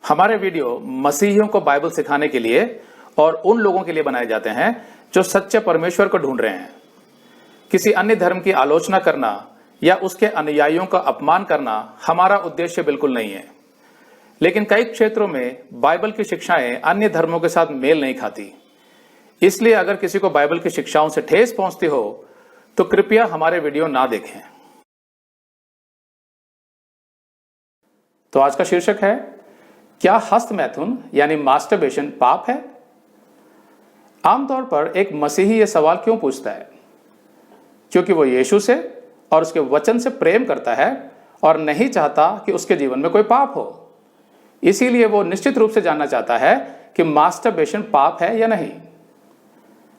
हमारे वीडियो मसीहियों को बाइबल सिखाने के लिए और उन लोगों के लिए बनाए जाते हैं जो सच्चे परमेश्वर को ढूंढ रहे हैं। किसी अन्य धर्म की आलोचना करना या उसके अनुयायियों का अपमान करना हमारा उद्देश्य बिल्कुल नहीं है। लेकिन कई क्षेत्रों में बाइबल की शिक्षाएं अन्य धर्मों के साथ मेल नहीं खाती। इसलिए अगर किसी को बाइबल की शिक्षाओं से ठेस पहुंचती हो तो कृपया हमारे वीडियो ना देखें। तो आज का शीर्षक है, क्या हस्तमैथुन यानी मास्टरबेशन पाप है? आमतौर पर एक मसीही यह सवाल क्यों पूछता है? क्योंकि वो यीशु से और उसके वचन से प्रेम करता है और नहीं चाहता कि उसके जीवन में कोई पाप हो। इसीलिए वो निश्चित रूप से जानना चाहता है कि मास्टरबेशन पाप है या नहीं।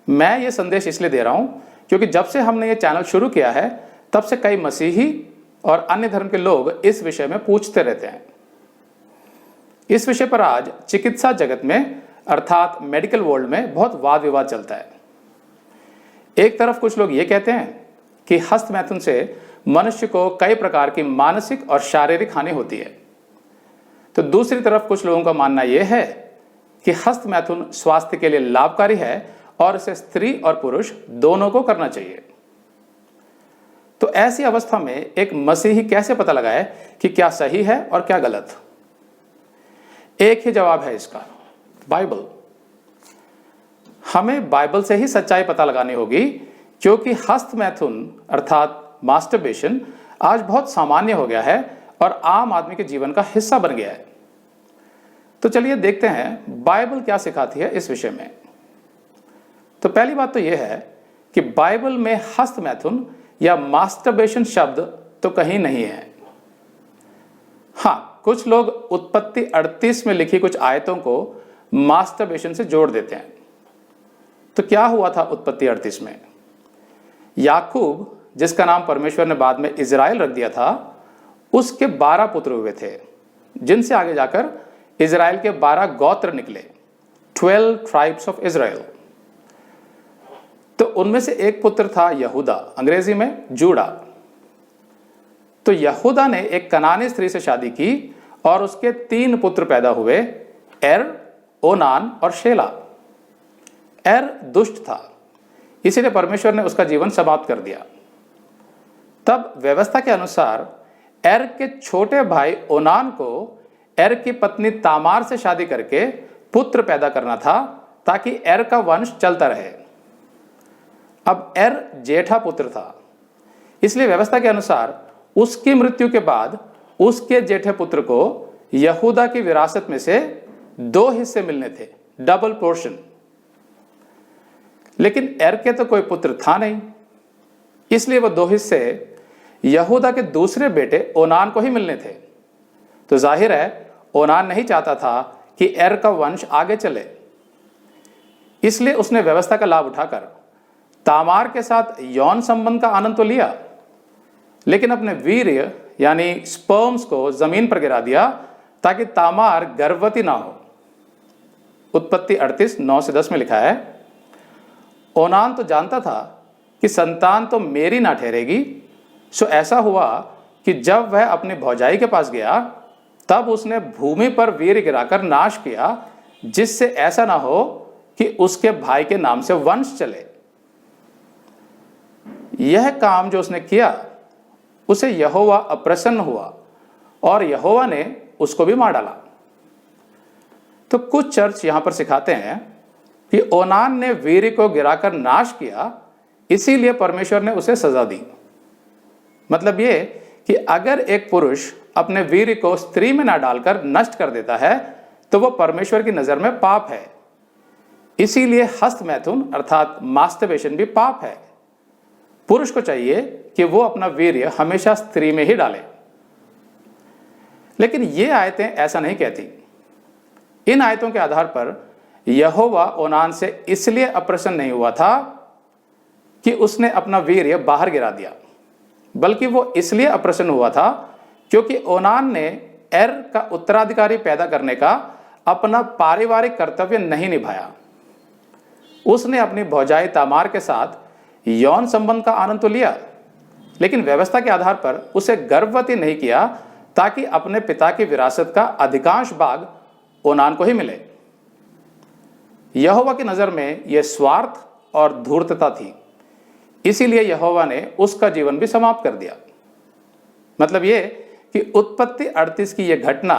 मैं ये संदेश इसलिए दे रहा हूं क्योंकि जब से हमने ये चैनल शुरू किया है तब से कई मसीही और अन्य धर्म के लोग इस विषय में पूछते रहते हैं। इस विषय पर आज चिकित्सा जगत में अर्थात मेडिकल वर्ल्ड में बहुत वाद विवाद चलता है। एक तरफ कुछ लोग ये कहते हैं कि हस्तमैथुन से मनुष्य को कई प्रकार की मानसिक और शारीरिक हानि होती है, तो दूसरी तरफ कुछ लोगों का मानना यह है कि हस्तमैथुन स्वास्थ्य के लिए लाभकारी है और इसे स्त्री और पुरुष दोनों को करना चाहिए। तो ऐसी अवस्था में एक मसीही कैसे पता लगाए कि क्या सही है और क्या गलत? एक ही जवाब है इसका, बाइबल। हमें बाइबल से ही सच्चाई पता लगानी होगी, क्योंकि हस्तमैथुन अर्थात मास्टरबेशन आज बहुत सामान्य हो गया है और आम आदमी के जीवन का हिस्सा बन गया है। तो चलिए देखते हैं बाइबल क्या सिखाती है इस विषय में। तो पहली बात तो यह है कि बाइबल में हस्तमैथुन या मास्टरबेशन शब्द तो कहीं नहीं है। हाँ, कुछ लोग उत्पत्ति 38 में लिखी कुछ आयतों को मास्टरबेशन से जोड़ देते हैं। तो क्या हुआ था उत्पत्ति 38 में? याकूब, जिसका नाम परमेश्वर ने बाद में इजराइल रख दिया था, उसके 12 पुत्र हुए थे, जिनसे आगे जाकर इजराइल के 12 गोत्र निकले, 12 ट्राइब्स ऑफ इजराइल। तो उनमें से एक पुत्र था यहूदा, अंग्रेजी में जूडा। तो यहूदा ने एक कनानी स्त्री से शादी की और उसके 3 पुत्र पैदा हुए, एर, ओनान और शेला। एर दुष्ट था, इसीलिए परमेश्वर ने उसका जीवन समाप्त कर दिया। तब व्यवस्था के अनुसार एर के छोटे भाई ओनान को एर की पत्नी तामार से शादी करके पुत्र पैदा करना था, ताकि एर का वंश चलता रहे। अब एर जेठा पुत्र था, इसलिए व्यवस्था के अनुसार उसकी मृत्यु के बाद उसके जेठे पुत्र को यहूदा की विरासत में से 2 हिस्से मिलने थे, डबल पोर्शन। लेकिन एर के तो कोई पुत्र था नहीं, इसलिए वो 2 हिस्से यहूदा के दूसरे बेटे ओनान को ही मिलने थे। तो जाहिर है ओनान नहीं चाहता था कि एर का वंश आगे चले, इसलिए उसने व्यवस्था का लाभ उठाकर तामार के साथ यौन संबंध का आनंद तो लिया, लेकिन अपने वीर्य यानी स्पर्म्स को जमीन पर गिरा दिया ताकि तामार गर्भवती ना हो। उत्पत्ति 38 9 से 10 में लिखा है, ओनान तो जानता था कि संतान तो मेरी ना ठहरेगी, सो ऐसा हुआ कि जब वह अपनी भौजाई के पास गया तब उसने भूमि पर वीर्य गिराकर नाश किया, जिससे ऐसा ना हो कि उसके भाई के नाम से वंश चले। यह काम जो उसने किया उसे यहोवा अप्रसन्न हुआ और यहोवा ने उसको भी मार डाला। तो कुछ चर्च यहां पर सिखाते हैं कि ओनान ने वीर्य को गिराकर नाश किया, इसीलिए परमेश्वर ने उसे सजा दी। मतलब ये कि अगर एक पुरुष अपने वीर्य को स्त्री में ना डालकर नष्ट कर देता है तो वह परमेश्वर की नजर में पाप है। इसीलिए हस्तमैथुन अर्थात मास्टरबेशन भी पाप है। पुरुष को चाहिए कि वो अपना वीर्य हमेशा स्त्री में ही डाले। लेकिन ये आयतें ऐसा नहीं कहती। इन आयतों के आधार पर यहोवा ओनान से इसलिए अप्रसन्न नहीं हुआ था कि उसने अपना वीर्य बाहर गिरा दिया, बल्कि वो इसलिए अप्रसन्न हुआ था क्योंकि ओनान ने एर का उत्तराधिकारी पैदा करने का अपना पारिवारिक कर्तव्य नहीं निभाया। उसने अपनी भौजाई तामार के साथ यौन संबंध का आनंद तो लिया, लेकिन व्यवस्था के आधार पर उसे गर्भवती नहीं किया ताकि अपने पिता की विरासत का अधिकांश भाग ओनान को ही मिले। यहोवा की नज़र में यह स्वार्थ और धूर्तता थी, इसीलिए यहोवा ने उसका जीवन भी समाप्त कर दिया। मतलब ये कि उत्पत्ति 38 की यह घटना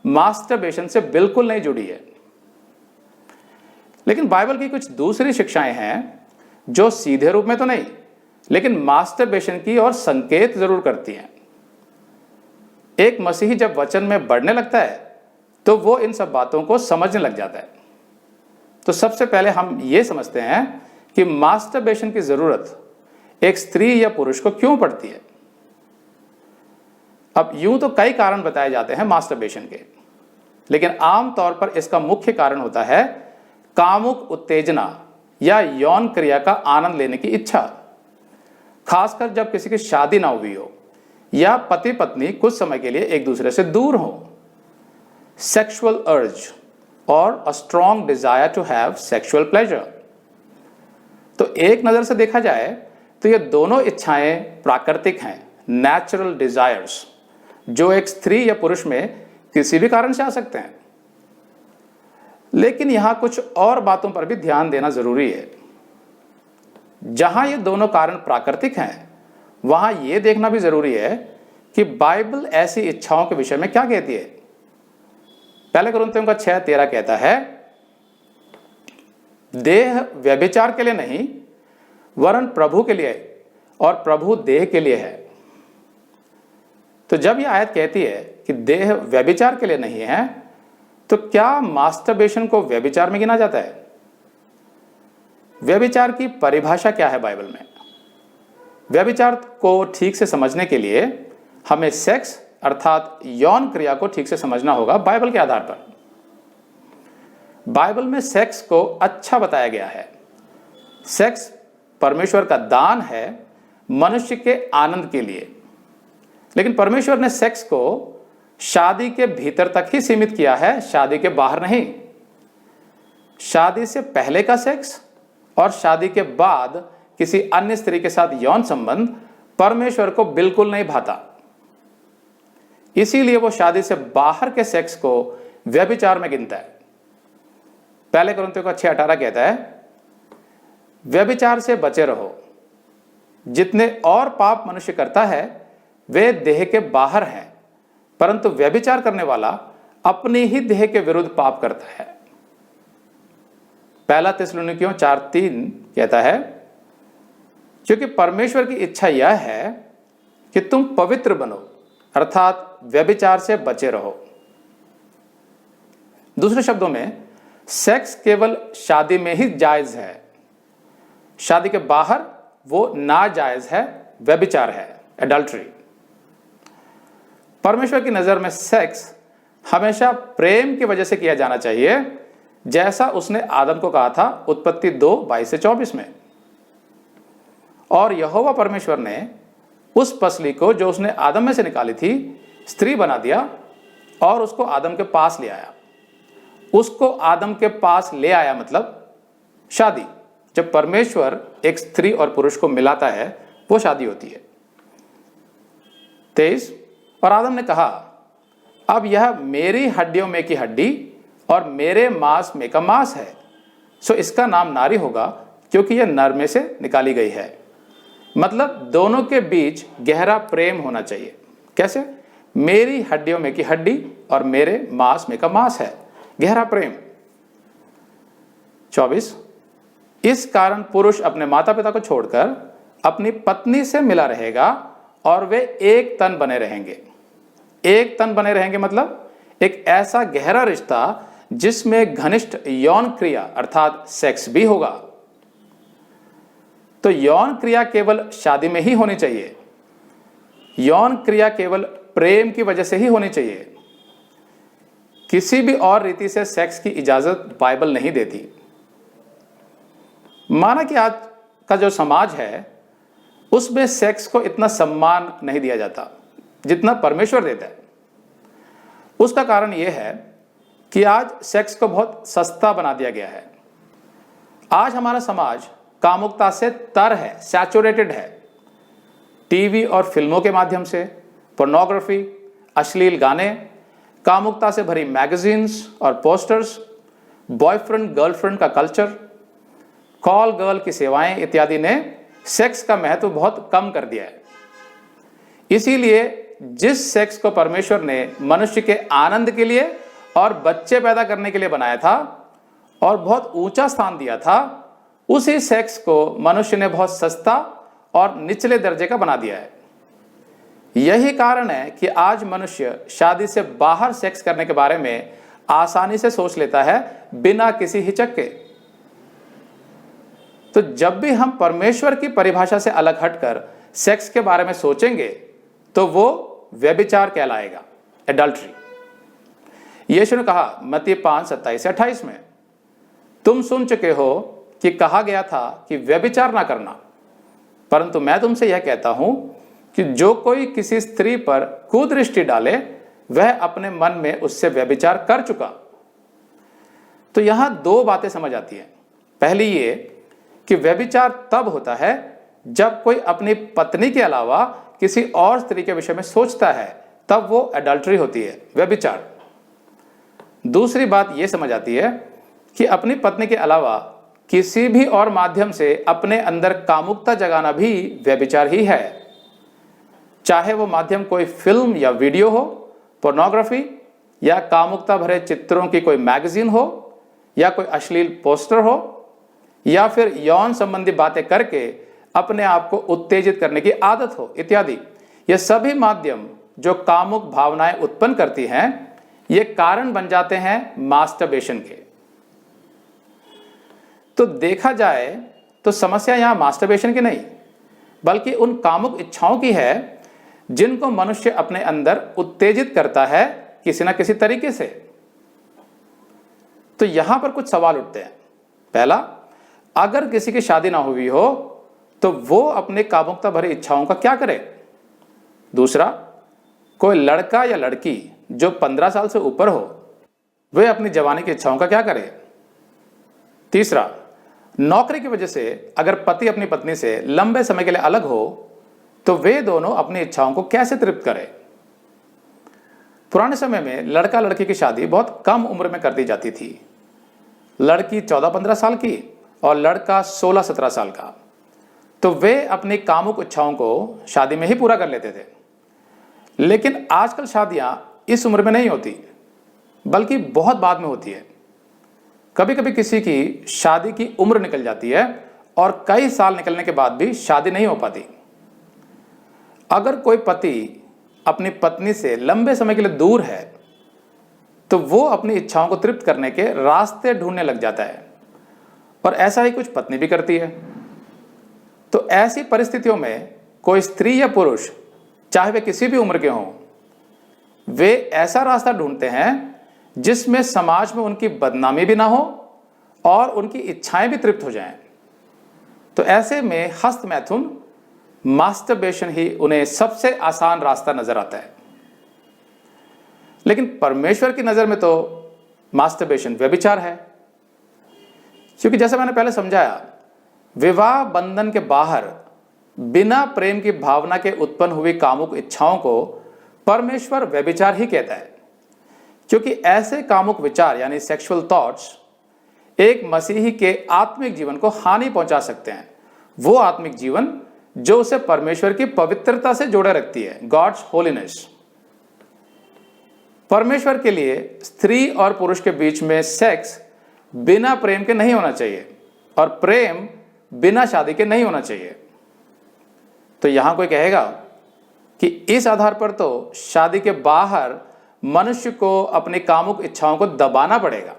मास्टरबेशन से बिल्कुल नहीं जुड़ी है। लेकिन बाइबल की कुछ दूसरी शिक्षाएं हैं जो सीधे रूप में तो नहीं, लेकिन मास्टरबेशन की और संकेत जरूर करती हैं। एक मसीही जब वचन में बढ़ने लगता है तो वो इन सब बातों को समझने लग जाता है। तो सबसे पहले हम ये समझते हैं कि मास्टरबेशन की जरूरत एक स्त्री या पुरुष को क्यों पड़ती है। अब यूं तो कई कारण बताए जाते हैं मास्टरबेशन के, लेकिन आमतौर पर इसका मुख्य कारण होता है कामुक उत्तेजना या यौन क्रिया का आनंद लेने की इच्छा, खासकर जब किसी की शादी ना हुई हो या पति पत्नी कुछ समय के लिए एक दूसरे से दूर हो। सेक्सुअल अर्ज और a strong desire to have sexual pleasure. तो एक नजर से देखा जाए तो ये दोनों इच्छाएं प्राकृतिक हैं, नेचुरल डिजायर्स, जो एक स्त्री या पुरुष में किसी भी कारण से आ सकते हैं। लेकिन यहां कुछ और बातों पर भी ध्यान देना जरूरी है। जहां ये दोनों कारण प्राकृतिक हैं, वहां यह देखना भी जरूरी है कि बाइबल ऐसी इच्छाओं के विषय में क्या कहती है। पहले कुरिन्थियों का 6:13 कहता है, देह व्यभिचार के लिए नहीं वरन प्रभु के लिए और प्रभु देह के लिए है। तो जब यह आयत कहती है कि देह व्यभिचार के लिए नहीं है, तो क्या मास्टरबेशन को व्यभिचार में गिना जाता है? व्यभिचार की परिभाषा क्या है बाइबल में? व्यभिचार को ठीक से समझने के लिए हमें सेक्स अर्थात यौन क्रिया को ठीक से समझना होगा बाइबल के आधार पर। बाइबल में सेक्स को अच्छा बताया गया है। सेक्स परमेश्वर का दान है मनुष्य के आनंद के लिए, लेकिन परमेश्वर ने सेक्स को शादी के भीतर तक ही सीमित किया है, शादी के बाहर नहीं। शादी से पहले का सेक्स और शादी के बाद किसी अन्य स्त्री के साथ यौन संबंध परमेश्वर को बिल्कुल नहीं भाता, इसीलिए वो शादी से बाहर के सेक्स को व्यभिचार में गिनता है। पहले कुरिन्थियों का 6:18 कहता है, व्यभिचार से बचे रहो। जितने और पाप मनुष्य करता है वे देह के बाहर हैं, परंतु व्यभिचार करने वाला अपनी ही देह के विरुद्ध पाप करता है। पहला थिस्सलुनीकियों 4:3 कहता है, क्योंकि परमेश्वर की इच्छा यह है कि तुम पवित्र बनो, अर्थात व्यभिचार से बचे रहो। दूसरे शब्दों में, सेक्स केवल शादी में ही जायज है, शादी के बाहर वो नाजायज है, व्यभिचार है, एडल्ट्री। परमेश्वर की नजर में सेक्स हमेशा प्रेम की वजह से किया जाना चाहिए, जैसा उसने आदम को कहा था उत्पत्ति 2:22-24 में। और यहोवा परमेश्वर ने उस पसली को जो उसने आदम में से निकाली थी स्त्री बना दिया और उसको आदम के पास ले आया। उसको आदम के पास ले आया मतलब शादी। जब परमेश्वर एक स्त्री और पुरुष को मिलाता है वो शादी होती है। 23, और आदम ने कहा, अब यह मेरी हड्डियों में की हड्डी और मेरे मांस में का मांस है, सो इसका नाम नारी होगा, क्योंकि यह नर में से निकाली गई है। मतलब दोनों के बीच गहरा प्रेम होना चाहिए। कैसे? मेरी हड्डियों में की हड्डी और मेरे मांस में का मांस है, गहरा प्रेम। 24, इस कारण पुरुष अपने माता पिता को छोड़कर अपनी पत्नी से मिला रहेगा और वे एक तन बने रहेंगे। एक तन बने रहेंगे मतलब एक ऐसा गहरा रिश्ता जिसमें घनिष्ठ यौन क्रिया अर्थात सेक्स भी होगा। तो यौन क्रिया केवल शादी में ही होनी चाहिए। यौन क्रिया केवल प्रेम की वजह से ही होनी चाहिए। किसी भी और रीति से सेक्स की इजाजत बाइबल नहीं देती। माना कि आज का जो समाज है उसमें सेक्स को इतना सम्मान नहीं दिया जाता जितना परमेश्वर देता है। उसका कारण यह है कि आज सेक्स को बहुत सस्ता बना दिया गया है। आज हमारा समाज कामुकता से तर है, सैचुरेटेड है। टीवी और फिल्मों के माध्यम से पोर्नोग्राफी, अश्लील गाने, कामुकता से भरी मैगजीन्स और पोस्टर्स, बॉयफ्रेंड गर्लफ्रेंड का कल्चर, कॉल गर्ल की सेवाएं इत्यादि ने सेक्स का महत्व बहुत कम कर दिया है। इसीलिए जिस सेक्स को परमेश्वर ने मनुष्य के आनंद के लिए और बच्चे पैदा करने के लिए बनाया था और बहुत ऊंचा स्थान दिया था, उसी सेक्स को मनुष्य ने बहुत सस्ता और निचले दर्जे का बना दिया है। यही कारण है कि आज मनुष्य शादी से बाहर सेक्स करने के बारे में आसानी से सोच लेता है, बिना किसी हिचक के। तो जब भी हम परमेश्वर की परिभाषा से अलग हटकर सेक्स के बारे में सोचेंगे तो वो व्यभिचार कहलाएगा, एडल्ट्री। यीशु ने कहा मत्ती 5:27-28 में, तुम सुन चुके हो कि कहा गया था कि व्यभिचार ना करना, परंतु मैं तुमसे यह कहता हूं कि जो कोई किसी स्त्री पर कुदृष्टि डाले वह अपने मन में उससे व्यभिचार कर चुका। तो यहां दो बातें समझ आती हैं। पहली ये कि व्यभिचार तब होता है जब कोई अपनी पत्नी के अलावा किसी और स्त्री के विषय में सोचता है, तब वो एडल्ट्री होती है, व्यभिचार। दूसरी बात यह समझ आती है कि अपनी पत्नी के अलावा किसी भी और माध्यम से अपने अंदर कामुकता जगाना भी व्यभिचार ही है, चाहे वो माध्यम कोई फिल्म या वीडियो हो, पोर्नोग्राफी, या कामुकता भरे चित्रों की कोई मैगजीन हो, या कोई अश्लील पोस्टर हो, या फिर यौन संबंधी बातें करके अपने आप को उत्तेजित करने की आदत हो इत्यादि। ये सभी माध्यम जो कामुक भावनाएं उत्पन्न करती हैं, ये कारण बन जाते हैं मास्टरबेशन के। तो देखा जाए तो समस्या यहां मास्टरबेशन की नहीं, बल्कि उन कामुक इच्छाओं की है जिनको मनुष्य अपने अंदर उत्तेजित करता है किसी ना किसी तरीके से। तो यहां पर कुछ सवाल उठते हैं। पहला, अगर किसी की शादी ना हुई हो तो वो अपने कामुकता भरी इच्छाओं का क्या करे? दूसरा, कोई लड़का या लड़की जो 15 साल से ऊपर हो, वे अपनी जवानी की इच्छाओं का क्या करे? तीसरा, नौकरी की वजह से अगर पति अपनी पत्नी से लंबे समय के लिए अलग हो तो वे दोनों अपनी इच्छाओं को कैसे तृप्त करें? पुराने समय में लड़का लड़की की शादी बहुत कम उम्र में कर दी जाती थी। लड़की 14-15 साल की और लड़का 16-17 साल का। तो वे अपनी कामुक इच्छाओं को शादी में ही पूरा कर लेते थे। लेकिन आजकल शादियां इस उम्र में नहीं होती, बल्कि बहुत बाद में होती है। कभी कभी किसी की शादी की उम्र निकल जाती है और कई साल निकलने के बाद भी शादी नहीं हो पाती। अगर कोई पति अपनी पत्नी से लंबे समय के लिए दूर है तो वो अपनी इच्छाओं को तृप्त करने के रास्ते ढूंढने लग जाता है, और ऐसा ही कुछ पत्नी भी करती है। तो ऐसी परिस्थितियों में कोई स्त्री या पुरुष, चाहे वे किसी भी उम्र के हों, वे ऐसा रास्ता ढूंढते हैं जिसमें समाज में उनकी बदनामी भी ना हो और उनकी इच्छाएं भी तृप्त हो जाएं। तो ऐसे में हस्त मैथुन, मास्टरबेशन ही उन्हें सबसे आसान रास्ता नजर आता है। लेकिन परमेश्वर की नजर में तो मास्टरबेशन व्यभिचार है, क्योंकि जैसे मैंने पहले समझाया, विवाह बंधन के बाहर बिना प्रेम की भावना के उत्पन्न हुई कामुक इच्छाओं को परमेश्वर व्यभिचार ही कहता है। क्योंकि ऐसे कामुक विचार यानी सेक्सुअल थॉट्स एक मसीही के आत्मिक जीवन को हानि पहुंचा सकते हैं। वो आत्मिक जीवन जो उसे परमेश्वर की पवित्रता से जोड़े रखती है, गॉड्स होलीनेस। परमेश्वर के लिए स्त्री और पुरुष के बीच में सेक्स बिना प्रेम के नहीं होना चाहिए, और प्रेम बिना शादी के नहीं होना चाहिए। तो यहां कोई कहेगा कि इस आधार पर तो शादी के बाहर मनुष्य को अपनी कामुक इच्छाओं को दबाना पड़ेगा।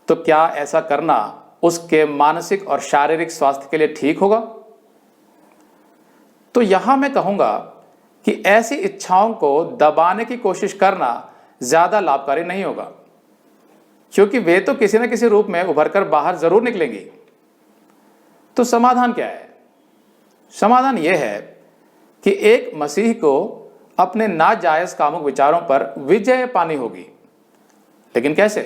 तो क्या ऐसा करना उसके मानसिक और शारीरिक स्वास्थ्य के लिए ठीक होगा? तो यहां मैं कहूंगा कि ऐसी इच्छाओं को दबाने की कोशिश करना ज्यादा लाभकारी नहीं होगा, क्योंकि वे तो किसी न किसी रूप में उभरकर बाहर जरूर निकलेंगी। तो समाधान क्या है? समाधान यह है कि एक मसीह को अपने नाजायज कामुक विचारों पर विजय पानी होगी। लेकिन कैसे?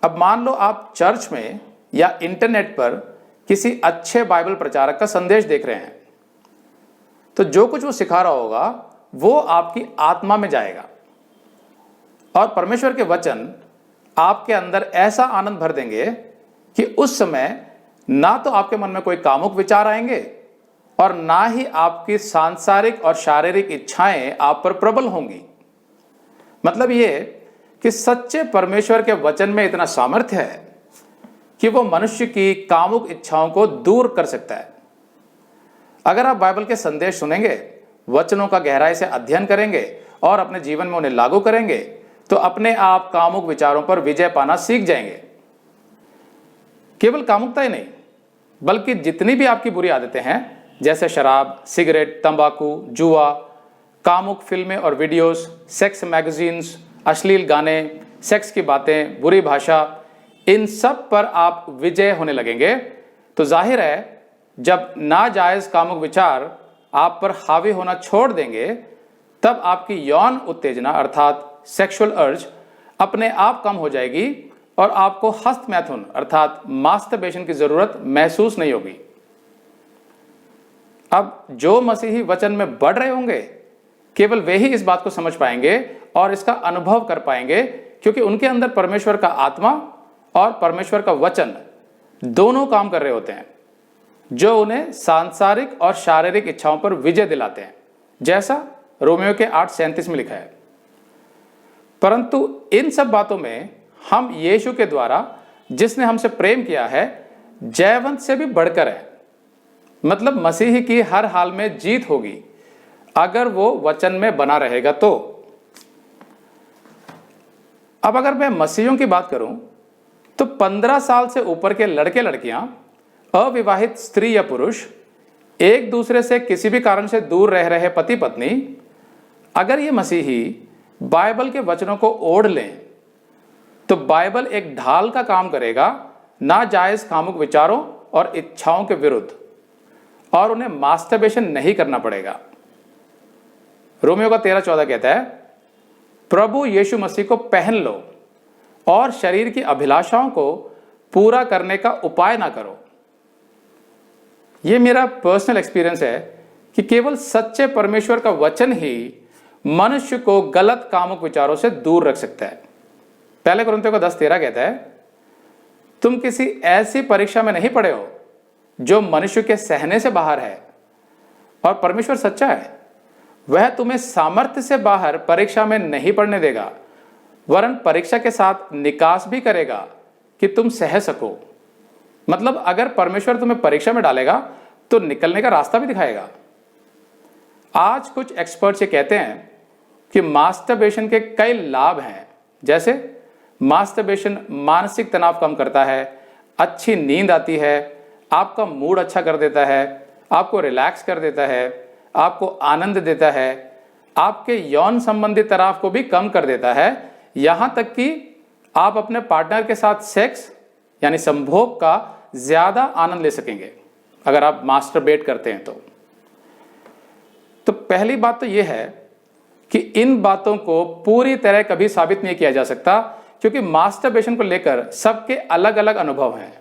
अब मान लो आप चर्च में या इंटरनेट पर किसी अच्छे बाइबल प्रचारक का संदेश देख रहे हैं, तो जो कुछ वो सिखा रहा होगा वो आपकी आत्मा में जाएगा और परमेश्वर के वचन आपके अंदर ऐसा आनंद भर देंगे कि उस समय ना तो आपके मन में कोई कामुक विचार आएंगे और ना ही आपकी सांसारिक और शारीरिक इच्छाएं आप पर प्रबल होंगी। मतलब ये कि सच्चे परमेश्वर के वचन में इतना सामर्थ्य है कि वो मनुष्य की कामुक इच्छाओं को दूर कर सकता है। अगर आप बाइबल के संदेश सुनेंगे, वचनों का गहराई से अध्ययन करेंगे और अपने जीवन में उन्हें लागू करेंगे तो अपने आप कामुक विचारों पर विजय पाना सीख जाएंगे। केवल कामुकता ही नहीं, बल्कि जितनी भी आपकी बुरी आदतें हैं, जैसे शराब, सिगरेट, तंबाकू, जुआ, कामुक फिल्में और वीडियोस, सेक्स मैगजीन्स, अश्लील गाने, सेक्स की बातें, बुरी भाषा, इन सब पर आप विजय होने लगेंगे। तो जाहिर है जब नाजायज कामुक विचार आप पर हावी होना छोड़ देंगे, तब आपकी यौन उत्तेजना अर्थात सेक्सुअल अर्ज अपने आप कम हो जाएगी और आपको हस्त मैथुन अर्थात मास्टरबेशन की जरूरत महसूस नहीं होगी। अब जो मसीही वचन में बढ़ रहे होंगे, केवल वे ही इस बात को समझ पाएंगे और इसका अनुभव कर पाएंगे, क्योंकि उनके अंदर परमेश्वर का आत्मा और परमेश्वर का वचन दोनों काम कर रहे होते हैं, जो उन्हें सांसारिक और शारीरिक इच्छाओं पर विजय दिलाते हैं, जैसा रोमियो के 8:37 में लिखा है। परंतु इन सब बातों में हम यीशु के द्वारा जिसने हमसे प्रेम किया है, जयवंत से भी बढ़कर है। मतलब मसीह की हर हाल में जीत होगी अगर वो वचन में बना रहेगा तो। अब अगर मैं मसीहियों की बात करूं तो 15 साल से ऊपर के लड़के लड़कियां, अविवाहित स्त्री या पुरुष, एक दूसरे से किसी भी कारण से दूर रह रहे पति पत्नी, अगर ये मसीही बाइबल के वचनों को ओढ़ लें तो बाइबल एक ढाल का काम करेगा नाजायज कामुक विचारों और इच्छाओं के विरुद्ध, और उन्हें मास्टरबेशन नहीं करना पड़ेगा। रोमियो का 13:14 कहता है, प्रभु यीशु मसीह को पहन लो और शरीर की अभिलाषाओं को पूरा करने का उपाय ना करो। यह मेरा पर्सनल एक्सपीरियंस है कि केवल सच्चे परमेश्वर का वचन ही मनुष्य को गलत कामुक विचारों से दूर रख सकता है। पहले कुरिन्थियों का 10:13 कहता है, तुम किसी ऐसी परीक्षा में नहीं पड़े हो जो मनुष्य के सहने से बाहर है, और परमेश्वर सच्चा है, वह तुम्हें सामर्थ्य से बाहर परीक्षा में नहीं पड़ने देगा, वरन परीक्षा के साथ निकास भी करेगा कि तुम सह सको। मतलब अगर परमेश्वर तुम्हें परीक्षा में डालेगा तो निकलने का रास्ता भी दिखाएगा। आज कुछ एक्सपर्ट्स ये कहते हैं कि मास्टरबेशन के कई लाभ हैं, जैसे मास्टरबेशन मानसिक तनाव कम करता है, अच्छी नींद आती है, आपका मूड अच्छा कर देता है, आपको रिलैक्स कर देता है, आपको आनंद देता है, आपके यौन संबंधी तनाव को भी कम कर देता है, यहाँ तक कि आप अपने पार्टनर के साथ सेक्स यानी संभोग का ज्यादा आनंद ले सकेंगे अगर आप मास्टरबेट करते हैं तो पहली बात तो यह है कि इन बातों को पूरी तरह कभी साबित नहीं किया जा सकता, क्योंकि मास्टरबेशन को लेकर सबके अलग अलग अनुभव हैं।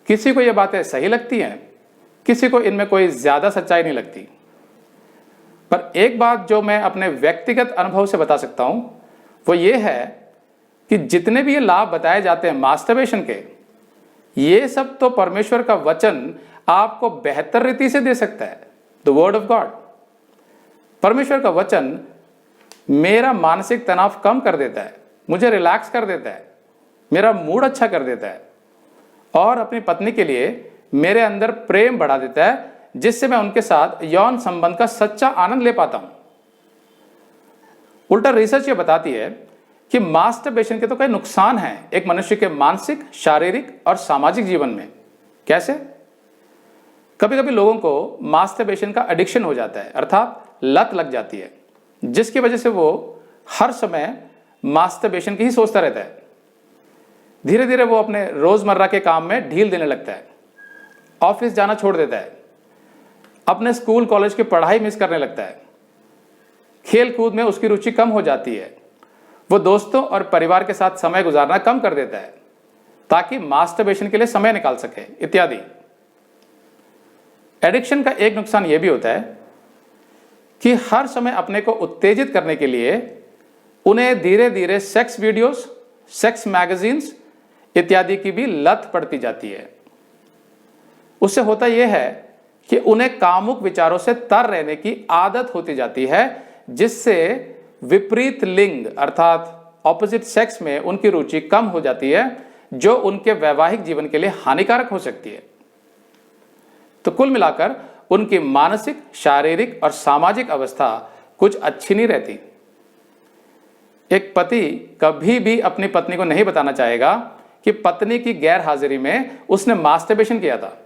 किसी को ये बातें सही लगती हैं, किसी को इनमें कोई ज्यादा सच्चाई नहीं लगती। पर एक बात जो मैं अपने व्यक्तिगत अनुभव से बता सकता हूं वो ये है कि जितने भी ये लाभ बताए जाते हैं मास्टरबेशन के, ये सब तो परमेश्वर का वचन आपको बेहतर रीति से दे सकता है। द वर्ड ऑफ गॉड, परमेश्वर का वचन मेरा मानसिक तनाव कम कर देता है, मुझे रिलैक्स कर देता है, मेरा मूड अच्छा कर देता है और अपनी पत्नी के लिए मेरे अंदर प्रेम बढ़ा देता है, जिससे मैं उनके साथ यौन संबंध का सच्चा आनंद ले पाता हूं। उल्टा रिसर्च ये बताती है कि मास्टरबेशन के तो कई नुकसान हैं एक मनुष्य के मानसिक, शारीरिक और सामाजिक जीवन में। कैसे? कभी कभी लोगों को मास्टरबेशन का एडिक्शन हो जाता है, अर्थात लत लग जाती है, जिसकी वजह से वो हर समय मास्टरबेशन की ही सोचता रहता है। धीरे धीरे वो अपने रोजमर्रा के काम में ढील देने लगता है, ऑफिस जाना छोड़ देता है, अपने स्कूल कॉलेज की पढ़ाई मिस करने लगता है, खेल कूद में उसकी रुचि कम हो जाती है, वो दोस्तों और परिवार के साथ समय गुजारना कम कर देता है ताकि मास्टरबेशन के लिए समय निकाल सके, इत्यादि। एडिक्शन का एक नुकसान यह भी होता है कि हर समय अपने को उत्तेजित करने के लिए उन्हें धीरे धीरे सेक्स वीडियोस, सेक्स मैगजीन्स इत्यादि की भी लत पड़ती जाती है। उससे होता यह है कि उन्हें कामुक विचारों से तर रहने की आदत होती जाती है, जिससे विपरीत लिंग अर्थात ऑपोजिट सेक्स में उनकी रुचि कम हो जाती है, जो उनके वैवाहिक जीवन के लिए हानिकारक हो सकती है। तो कुल मिलाकर उनकी मानसिक, शारीरिक और सामाजिक अवस्था कुछ अच्छी नहीं रहती। एक पति कभी भी अपनी पत्नी को नहीं बताना चाहेगा कि पत्नी की गैर हाजिरी में उसने मास्टरबेशन किया था,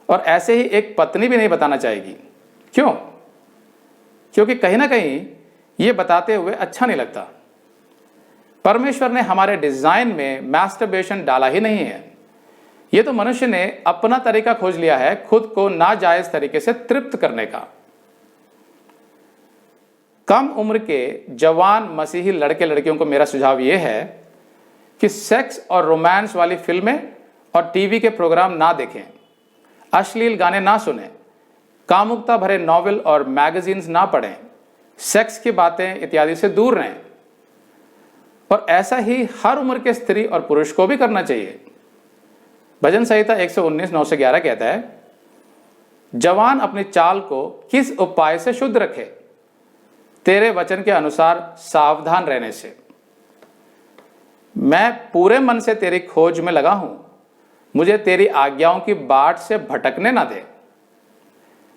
और ऐसे ही एक पत्नी भी नहीं बताना चाहेगी। क्यों? क्योंकि कहीं ना कहीं ये बताते हुए अच्छा नहीं लगता। परमेश्वर ने हमारे डिजाइन में मास्टरबेशन डाला ही नहीं है। ये तो मनुष्य ने अपना तरीका खोज लिया है खुद को नाजायज तरीके से तृप्त करने का। कम उम्र के जवान मसीही लड़के लड़कियों को मेरा सुझाव यह है कि सेक्स और रोमांस वाली फिल्में और टीवी के प्रोग्राम ना देखें, अश्लील गाने ना सुनें, कामुकता भरे नॉवेल और मैगजीन्स ना पढ़ें, सेक्स की बातें इत्यादि से दूर रहें। और ऐसा ही हर उम्र के स्त्री और पुरुष को भी करना चाहिए। भजन संहिता 119:9-11 कहता है, जवान अपनी चाल को किस उपाय से शुद्ध रखे, तेरे वचन के अनुसार सावधान रहने से। मैं पूरे मन से तेरी खोज में लगा हूं, मुझे तेरी आज्ञाओं की बाट से भटकने ना दे।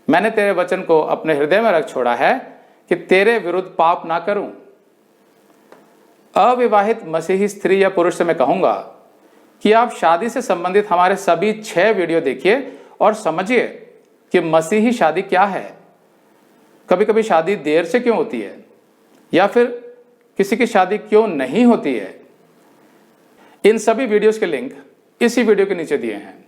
मैंने तेरे वचन को अपने हृदय में रख छोड़ा है कि तेरे विरुद्ध पाप ना करूं। अविवाहित मसीही स्त्री या पुरुष से मैं कहूंगा कि आप शादी से संबंधित हमारे सभी 6 वीडियो देखिए और समझिए कि मसीही शादी क्या है। कभी कभी शादी देर से क्यों होती है, या फिर किसी की शादी क्यों नहीं होती है। इन सभी वीडियोस के लिंक इसी वीडियो के नीचे दिए हैं।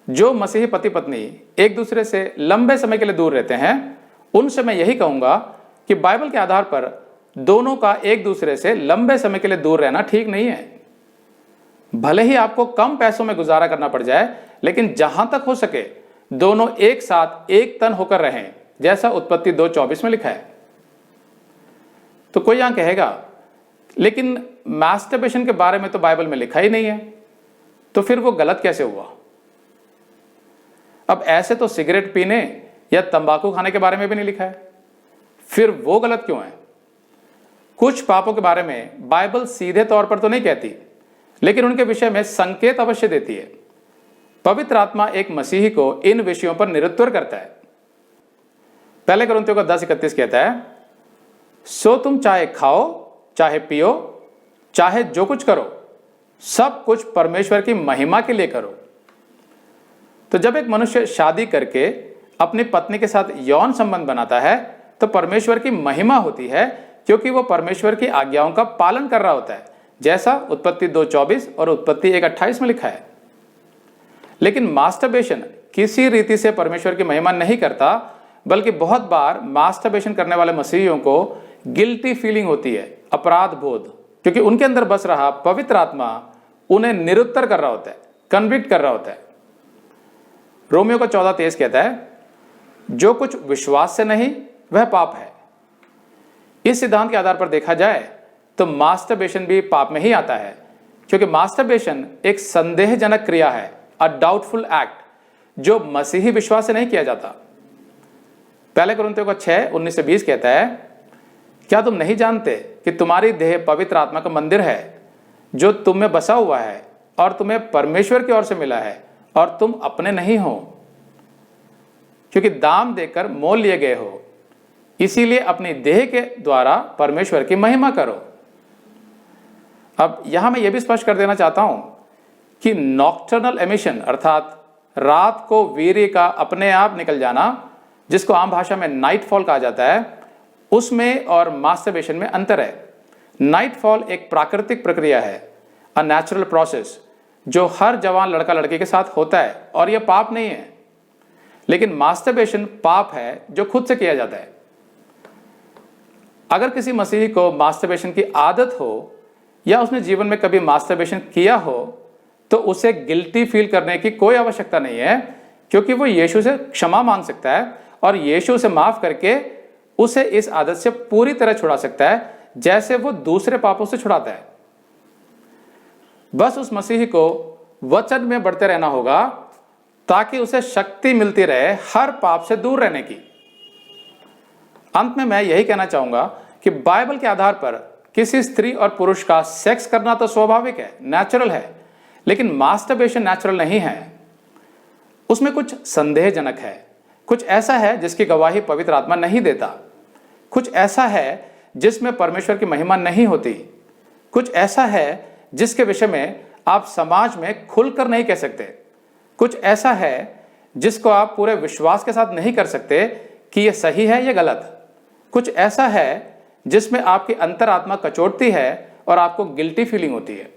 जो मसीही पति पत्नी एक दूसरे से लंबे समय के लिए दूर रहते हैं, उनसे मैं यही कहूंगा कि बाइबल के आधार पर दोनों का एक दूसरे से लंबे समय के लिए दूर रहना ठीक नहीं है। भले ही आपको कम पैसों में गुजारा करना पड़ जाए, लेकिन जहां तक हो सके दोनों एक साथ एक तन होकर रहें, जैसा उत्पत्ति 2:24 में लिखा है। तो कोई यहां कहेगा, लेकिन मास्टरबेशन के बारे में तो बाइबल में लिखा ही नहीं है, तो फिर वो गलत कैसे हुआ? अब ऐसे तो सिगरेट पीने या तंबाकू खाने के बारे में भी नहीं लिखा है, फिर वो गलत क्यों है? कुछ पापों के बारे में बाइबल सीधे तौर पर तो नहीं कहती, लेकिन उनके विषय में संकेत अवश्य देती है। पवित्र आत्मा एक मसीही को इन विषयों पर निरुत्तर करता है। पहले कुरिन्थियों का 10:31 कहता है, सो तुम चाहे खाओ, चाहे पियो, चाहे जो कुछ करो, सब कुछ परमेश्वर की महिमा के लिए करो। तो जब एक मनुष्य शादी करके अपनी पत्नी के साथ यौन संबंध बनाता है, तो परमेश्वर की महिमा होती है, क्योंकि वो परमेश्वर की आज्ञाओं का पालन कर रहा होता है, जैसा उत्पत्ति 2:24 और उत्पत्ति 1:28 में लिखा है। लेकिन मास्टरबेशन किसी रीति से परमेश्वर की महिमा नहीं करता, बल्कि बहुत बार मास्टरबेशन करने वाले मसीहियों को गिल्टी फीलिंग होती है, अपराध बोध, क्योंकि उनके अंदर बस रहा पवित्र आत्मा उन्हें निरुत्तर कर रहा होता है, कन्विक्ट कर रहा होता है। रोमियो का 14:23 कहता है, जो कुछ विश्वास से नहीं वह पाप है। इस सिद्धांत के आधार पर देखा जाए तो मास्टरबेशन भी पाप में ही आता है, क्योंकि मास्टरबेशन एक संदेहजनक क्रिया है, अ डाउटफुल एक्ट, जो मसीही विश्वास से नहीं किया जाता। पहले कुरिन्थियों का 6:19-20 कहता है, क्या तुम नहीं जानते कि तुम्हारी देह पवित्र आत्मा का मंदिर है, जो तुम में बसा हुआ है और तुम्हें परमेश्वर की ओर से मिला है, और तुम अपने नहीं हो, क्योंकि दाम देकर मोल लिए गए हो। इसीलिए अपनी देह के द्वारा परमेश्वर की महिमा करो। अब यहां मैं यह भी स्पष्ट कर देना चाहता हूं कि नॉक्टर्नल एमिशन अर्थात रात को वीर्य का अपने आप निकल जाना, जिसको आम भाषा में नाइटफॉल कहा जाता है, उसमें और मास्टरबेशन में अंतर है। नाइटफॉल एक प्राकृतिक प्रक्रिया है, अ नेचुरल प्रोसेस, जो हर जवान लड़का लड़की के साथ होता है, और यह पाप नहीं है। लेकिन मास्टरबेशन पाप है जो खुद से किया जाता है। अगर किसी मसीही को मास्टरबेशन की आदत हो, या उसने जीवन में कभी मास्टरबेशन किया हो, तो उसे गिल्टी फील करने की कोई आवश्यकता नहीं है, क्योंकि वो यीशु से क्षमा मांग सकता है और यीशु उसे माफ करके उसे इस आदत से पूरी तरह छुड़ा सकता है जैसे वो दूसरे पापों से छुड़ाता है। बस उस मसीही को वचन में बढ़ते रहना होगा ताकि उसे शक्ति मिलती रहे हर पाप से दूर रहने की। अंत में मैं यही कहना चाहूंगा कि बाइबल के आधार पर किसी स्त्री और पुरुष का सेक्स करना तो स्वाभाविक है, नेचुरल है, लेकिन मास्टरबेशन नेचुरल नहीं है। उसमें कुछ संदेहजनक है, कुछ ऐसा है जिसकी गवाही पवित्र आत्मा नहीं देता, कुछ ऐसा है जिसमें परमेश्वर की महिमा नहीं होती, कुछ ऐसा है जिसके विषय में आप समाज में खुलकर नहीं कह सकते, कुछ ऐसा है जिसको आप पूरे विश्वास के साथ नहीं कर सकते कि यह सही है या गलत, कुछ ऐसा है जिसमें आपकी अंतरात्मा कचोटती है और आपको गिल्टी फीलिंग होती है।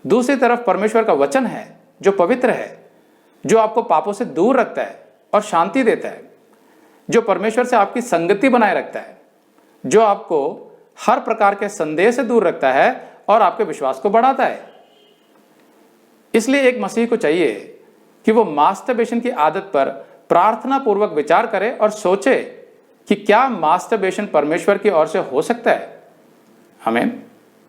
दूसरी तरफ परमेश्वर का वचन है जो पवित्र है, जो आपको पापों से दूर रखता है और शांति देता है, जो परमेश्वर से आपकी संगति बनाए रखता है, जो आपको हर प्रकार के संदेह से दूर रखता है और आपके विश्वास को बढ़ाता है। इसलिए एक मसीह को चाहिए कि वो मास्टरबेशन की आदत पर प्रार्थना पूर्वक विचार करे और सोचे कि क्या मास्टरबेशन परमेश्वर की ओर से हो सकता है। आमीन।